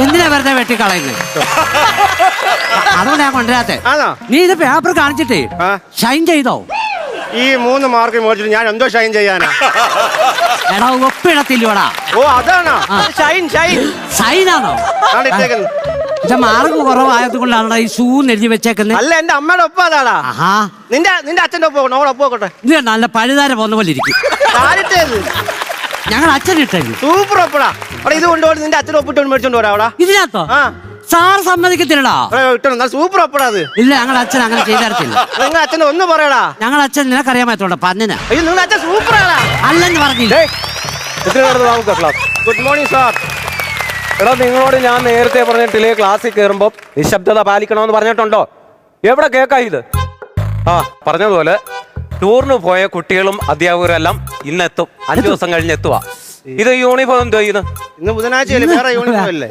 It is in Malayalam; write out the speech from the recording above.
എന്തിനാ വെറുതെ വെട്ടിക്കളയുന്നത്? അതുകൊണ്ട് ഞാൻ കൊണ്ടുവരാത്തെ. നീ ഇത് പേപ്പർ കാണിച്ചിട്ടേ ഷൈൻ ചെയ്തോ? ഈ 3 മാർക്ക് മേടിച്ചിട്ട് ഞാൻ എന്തോ ഷൈൻ ചെയ്യാനാ? എടാ ഒപ്പിടത്തില്ലോടാ. ഓ അതാണോ ഷൈൻ? ഷൈൻ ഷൈനാണോ? എന്റെ മാർക്ക് കുറവായത് കൊണ്ടാണ് ഈ ഷൂ എഴുതി വെച്ചേക്കുന്നത്. അല്ല, എന്റെ അമ്മയുടെ ഒപ്പം അതാടാ. നിന്റെ അച്ഛന്റെ ഒപ്പം ഒപ്പം ഇത് നല്ല പഴുതാര പോന്ന പോലെ ഇരിക്കും. ഞങ്ങൾ അച്ഛൻ ഇട്ടു. സൂപ്പർ ഒപ്പടാ. ഇത് കൊണ്ടുപോയി നിന്റെ അച്ഛൻ ഒപ്പിട്ട് മേടിച്ചോണ്ട് വരാ. ഇതിനകത്തോ? സാർ സമ്മതിക്കത്തില്ലടാ. സൂപ്പർ ഒപ്പടാ അത്. ഇല്ല, ഞങ്ങൾ അച്ഛൻ അങ്ങനെ ചെയ്തരത്തില്ല. നിങ്ങൾ അച്ഛനെ ഒന്ന് പറയടാ. ഞങ്ങൾ അച്ഛൻ നിനക്കറിയാമത്തോണ്ട പന്നിനാ. നിങ്ങൾ അച്ഛൻ സൂപ്പറാണ് അല്ലെന്ന് പറഞ്ഞില്ലേ? Good morning sir. എടാ, നിങ്ങളോട് ഞാൻ നേരത്തെ പറഞ്ഞിട്ടില്ലേ ക്ലാസ്സിൽ കയറുമ്പോൾ നിശബ്ദത പാലിക്കണമെന്ന് പറഞ്ഞിട്ടുണ്ടോ? എവിടെ കേൾക്കാ ഇത്? പറഞ്ഞതുപോലെ ടൂറിന് പോയ കുട്ടികളും അധ്യാപകരും എല്ലാം ഇന്നെത്തും. 5 ദിവസം കഴിഞ്ഞ് എത്തുക. ഇത് യൂണിഫോം എന്തോ? ഇന്ന് ബുധനാഴ്ച വേറെ യൂണിഫോം അല്ലേ?